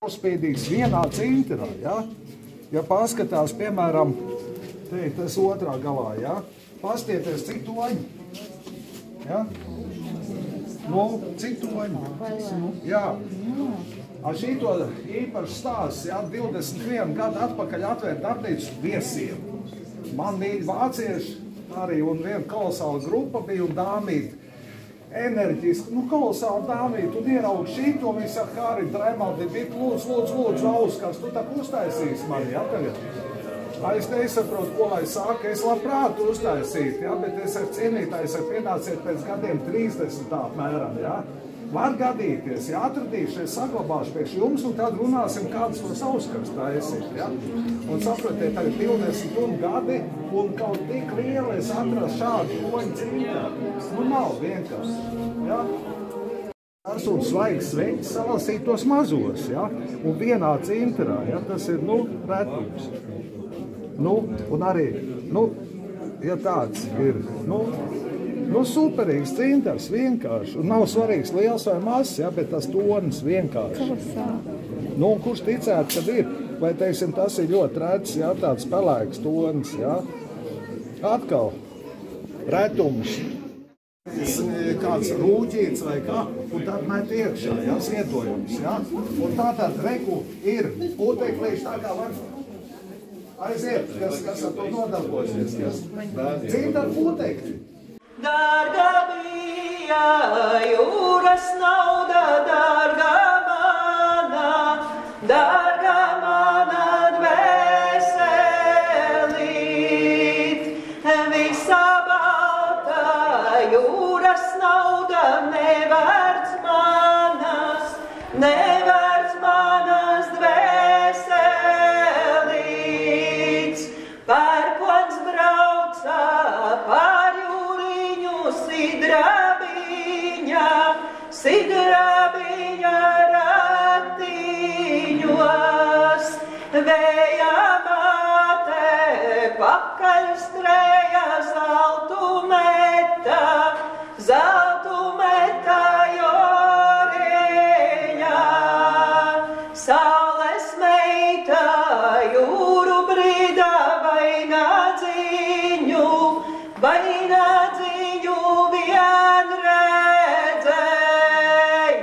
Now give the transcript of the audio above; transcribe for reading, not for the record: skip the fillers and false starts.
Spīdīgs vienā cinterā, ja? Ja paskatās, piemēram, te tas otrā galā, ja? Pastieties, cik toņi, ja? Nu, cik toņi, jā. Šito īpaši stāsts, ja? 21 gadu atpakaļ atvērt darbnīcu viesiem. Man mīļi vācieši arī, un viena kolosāla grupa bija, un dāmīti. Enerģiski, nu kolosāli dāmīt, un ieraugi šito, viņi saka, kā arī Draimaldi, bet lūdzu, Auskars, tu tā uztaisīsi mani, ja, tagad? Es nesaprotu, ko lai saka, es labprāt uztaisīt, ja, bet es ar cienītājs ar pienāciet pēc gadiem 30 apmēram, ja. Var gadīties, ja atradīšu, es saglabāšu priekš jums, un tad runāsim, kādas tos Auskars taisīt, ja. Un sapratiet, tagad 20 gadi, un kaut tik liela es atrastu šādu toņu cintaru. Nu, nav vienkārši, ja. Un svaigs sveķis salasīt tos mazos, ja. Un vienā cintarā, ja, tas ir, nu, retums. Nu, un arī, nu, ja tāds ir, nu, superīgs cintars vienkārši. Un nav svarīgs liels vai mazs, ja, bet tas tonis vienkārši. Nu, un kurš ticētu, kad ir? Vai, teiksim, tas ir ļoti rets, ja, tāds pelēks tonis, ja. Atkal, retums. Kāds rūķīts vai kā, un tad met iekšā, ja, svietojums, ja. Un tātad reku ir puteklīši tā kā var aiziet, kas ar to nodarbosies, kas cintar putekļi. Dārga bija jūras nauda, dārga mana dvēselīt. Visa balta jūras nauda nevērts manas dvēselīts. Pērkons brauca pār sidrabiņa ratiņos, vēja māte pakaļ skrēja, zeltu meta Joreņā. Saules meita jūru brīdā vainādzīņu vien redzēj.